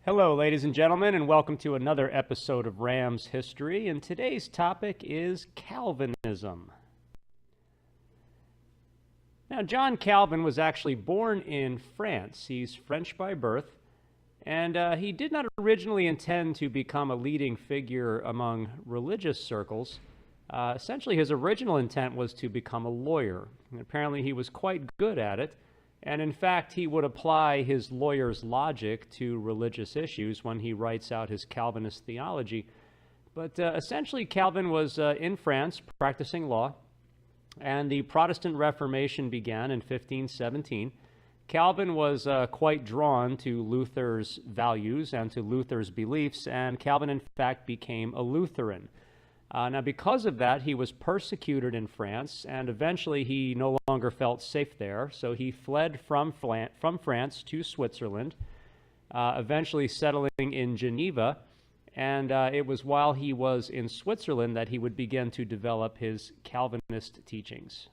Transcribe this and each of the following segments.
Hello, ladies and gentlemen, and welcome to another episode of Rams History. And today's topic is Calvinism. Now, John Calvin was actually born in France. He's French by birth, and he did not originally intend to become a leading figure among religious circles. Essentially, his original intent was to become a lawyer, and apparently he was quite good at it. And in fact, he would apply his lawyer's logic to religious issues when he writes out his Calvinist theology. But essentially, Calvin was in France practicing law, and the Protestant Reformation began in 1517. Calvin was quite drawn to Luther's values and to Luther's beliefs, and Calvin, in fact, became a Lutheran. Now, because of that, he was persecuted in France, and eventually he no longer felt safe there, so he fled from France to Switzerland, eventually settling in Geneva, and it was while he was in Switzerland that he would begin to develop his Calvinist teachings.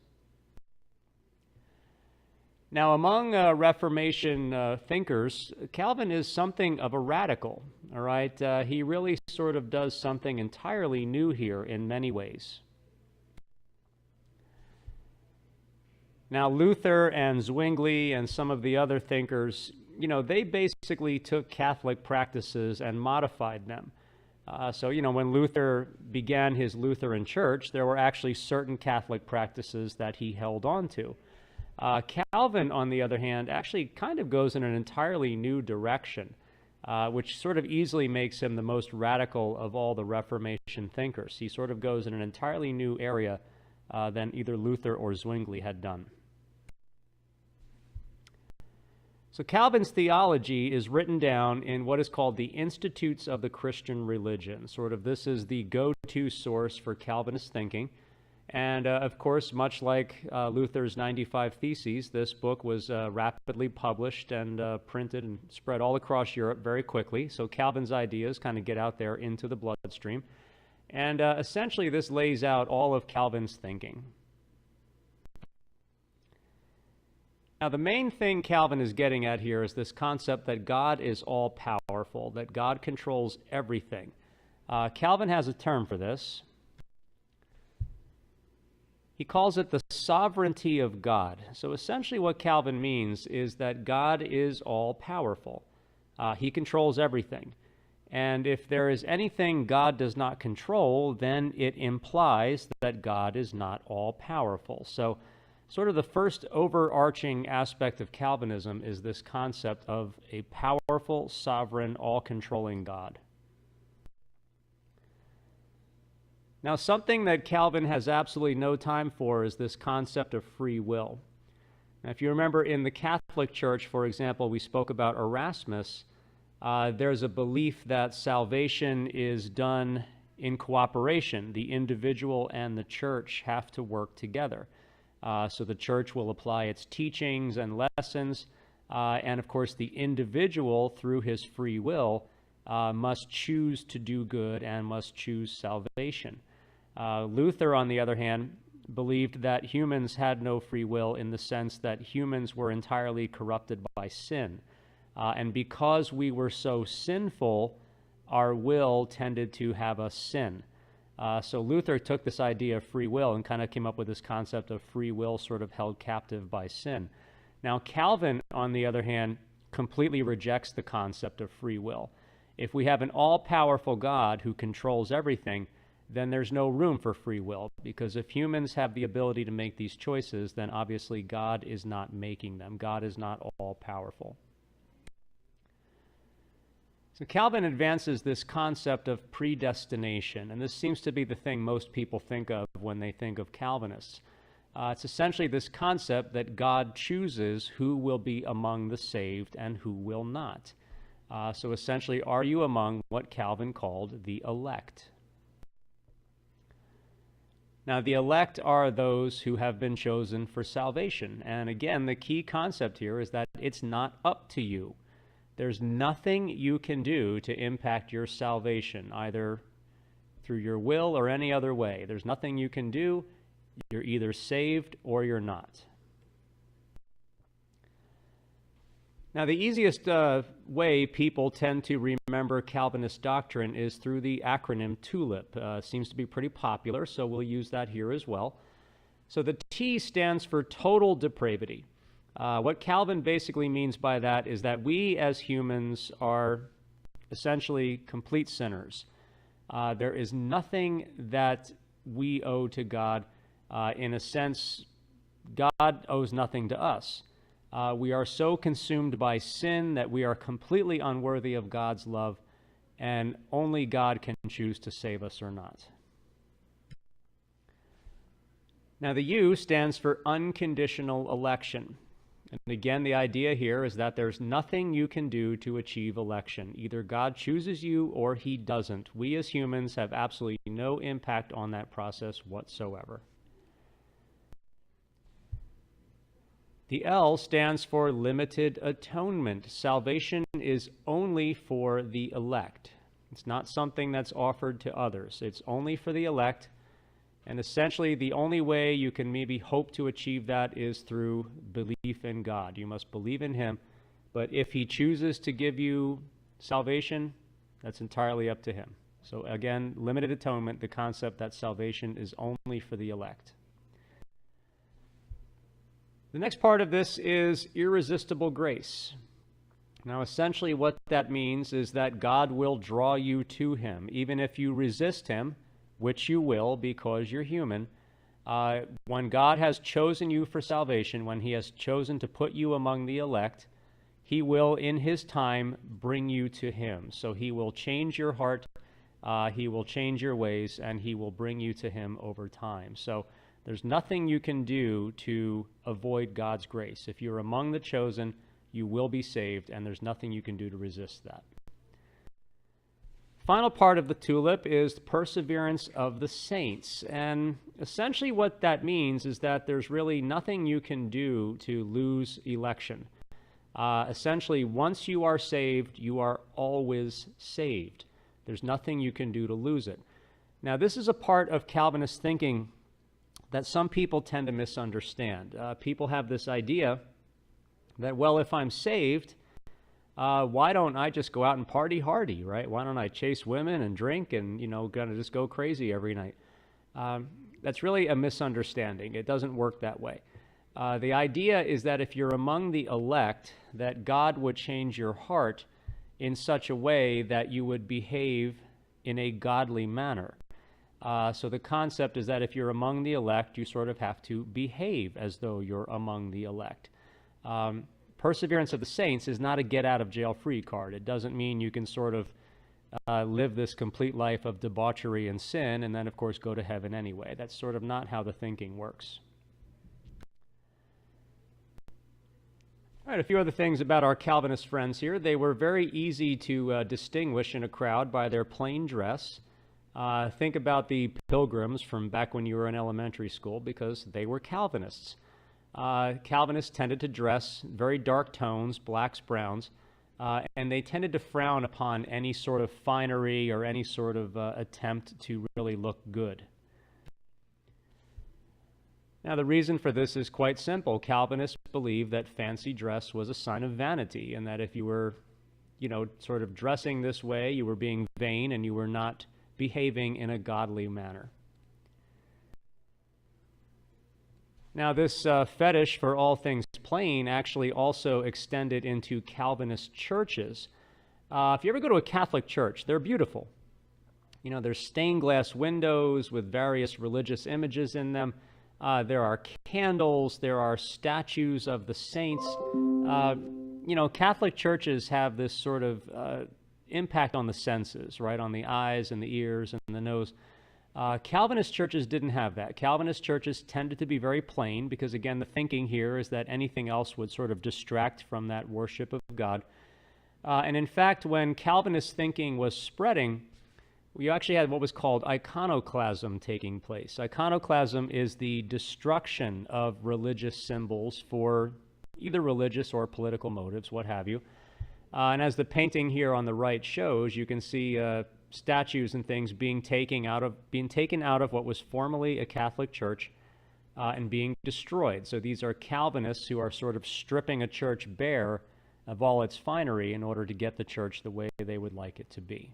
Now, among Reformation thinkers, Calvin is something of a radical, all right? He really sort of does something entirely new here in many ways. Now, Luther and Zwingli and some of the other thinkers, they basically took Catholic practices and modified them. So, when Luther began his Lutheran church, there were actually certain Catholic practices that he held on to. Calvin, on the other hand, actually kind of goes in an entirely new direction, which sort of easily makes him the most radical of all the Reformation thinkers. He sort of goes in an entirely new area than either Luther or Zwingli had done. So Calvin's theology is written down in what is called the Institutes of the Christian Religion. This is the go-to source for Calvinist thinking. And of course, much like Luther's 95 Theses, this book was rapidly published and printed and spread all across Europe very quickly. So Calvin's ideas kind of get out there into the bloodstream. And essentially, this lays out all of Calvin's thinking. Now, the main thing Calvin is getting at here is this concept that God is all-powerful, that God controls everything. Calvin has a term for this. He calls it the sovereignty of God. So essentially what Calvin means is that God is all-powerful. He controls everything. And if there is anything God does not control, then it implies that God is not all-powerful. So sort of the first overarching aspect of Calvinism is this concept of a powerful, sovereign, all-controlling God. Now, something that Calvin has absolutely no time for is this concept of free will. Now, if you remember in the Catholic Church, for example, we spoke about Erasmus. There's a belief that salvation is done in cooperation. The individual and the church have to work together. So the church will apply its teachings and lessons, and of course the individual, through his free will, must choose to do good and must choose salvation. Luther, on the other hand, believed that humans had no free will in the sense that humans were entirely corrupted by sin. And because we were so sinful, our will tended to have us sin. So Luther took this idea of free will and kind of came up with this concept of free will sort of held captive by sin. Now, Calvin, on the other hand, completely rejects the concept of free will. If we have an all-powerful God who controls everything, then there's no room for free will, because if humans have the ability to make these choices, then obviously God is not making them. God is not all-powerful. So Calvin advances this concept of predestination, and this seems to be the thing most people think of when they think of Calvinists. It's essentially this concept that God chooses who will be among the saved and who will not. So essentially, are you among what Calvin called the elect? Now, the elect are those who have been chosen for salvation. And again, the key concept here is that it's not up to you. There's nothing you can do to impact your salvation, either through your will or any other way. There's nothing you can do. You're either saved or you're not. Now, the easiest way people tend to remember Calvinist doctrine is through the acronym TULIP. Seems to be pretty popular, so we'll use that here as well. So the T stands for total depravity. What Calvin basically means by that is that we as humans are essentially complete sinners. There is nothing that we owe to God. In a sense, God owes nothing to us. We are so consumed by sin that we are completely unworthy of God's love, and only God can choose to save us or not. Now, the U stands for unconditional election. And again, the idea here is that there's nothing you can do to achieve election. Either God chooses you or he doesn't. We as humans have absolutely no impact on that process whatsoever. The L stands for limited atonement. Salvation is only for the elect. It's not something that's offered to others. It's only for the elect. And essentially, the only way you can maybe hope to achieve that is through belief in God. You must believe in him. But if he chooses to give you salvation, that's entirely up to him. So again, limited atonement, the concept that salvation is only for the elect. The next part of this is irresistible grace. Now, essentially what that means is that God will draw you to him, even if you resist him, which you will because you're human. When God has chosen you for salvation, when he has chosen to put you among the elect, he will, in his time, bring you to him. So he will change your heart, he will change your ways, and he will bring you to him over time. So there's nothing you can do to avoid God's grace. If you're among the chosen, you will be saved, and there's nothing you can do to resist that. Final part of the TULIP is the perseverance of the saints. And essentially what that means is that there's really nothing you can do to lose election. Essentially, once you are saved, you are always saved. There's nothing you can do to lose it. Now, this is a part of Calvinist thinking that some people tend to misunderstand. People have this idea that, well, if I'm saved, why don't I just go out and party hardy, right? Why don't I chase women and drink and, gonna just go crazy every night? That's really a misunderstanding. It doesn't work that way. The idea is that if you're among the elect, that God would change your heart in such a way that you would behave in a godly manner. So the concept is that if you're among the elect, you sort of have to behave as though you're among the elect. Perseverance of the saints is not a get-out-of-jail-free card. It doesn't mean you can sort of live this complete life of debauchery and sin and then, of course, go to heaven anyway. That's sort of not how the thinking works. All right, a few other things about our Calvinist friends here. They were very easy to distinguish in a crowd by their plain dress. Think about the Pilgrims from back when you were in elementary school, because they were Calvinists. Calvinists tended to dress very dark tones, blacks, browns, and they tended to frown upon any sort of finery or any sort of attempt to really look good. Now, the reason for this is quite simple. Calvinists believed that fancy dress was a sign of vanity, and that if you were, sort of dressing this way, you were being vain and you were not behaving in a godly manner. Now, this fetish for all things plain actually also extended into Calvinist churches. If you ever go to a Catholic church, they're beautiful. There's stained glass windows with various religious images in them. There are candles. There are statues of the saints. Catholic churches have this sort of impact on the senses, right, on the eyes and the ears and the nose. Calvinist churches didn't have that. Calvinist churches tended to be very plain because, again, the thinking here is that anything else would sort of distract from that worship of God. And in fact, when Calvinist thinking was spreading, we actually had what was called iconoclasm taking place. Iconoclasm is the destruction of religious symbols for either religious or political motives, what have you. And as the painting here on the right shows, you can see statues and things being taken out of what was formerly a Catholic church and being destroyed. So these are Calvinists who are sort of stripping a church bare of all its finery in order to get the church the way they would like it to be.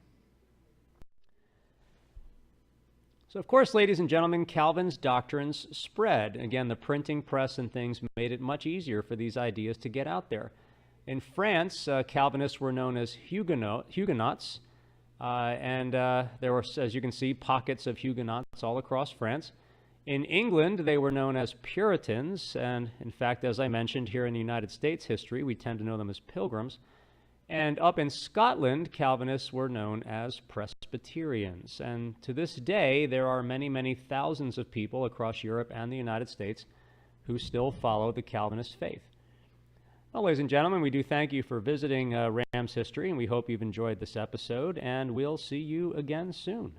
So, of course, ladies and gentlemen, Calvin's doctrines spread. Again, the printing press and things made it much easier for these ideas to get out there. In France, Calvinists were known as Huguenots, and there were, as you can see, pockets of Huguenots all across France. In England, they were known as Puritans, and in fact, as I mentioned, here in the United States history, we tend to know them as Pilgrims. And up in Scotland, Calvinists were known as Presbyterians. And to this day, there are many, many thousands of people across Europe and the United States who still follow the Calvinist faith. Well, ladies and gentlemen, we do thank you for visiting Rams History, and we hope you've enjoyed this episode, and we'll see you again soon.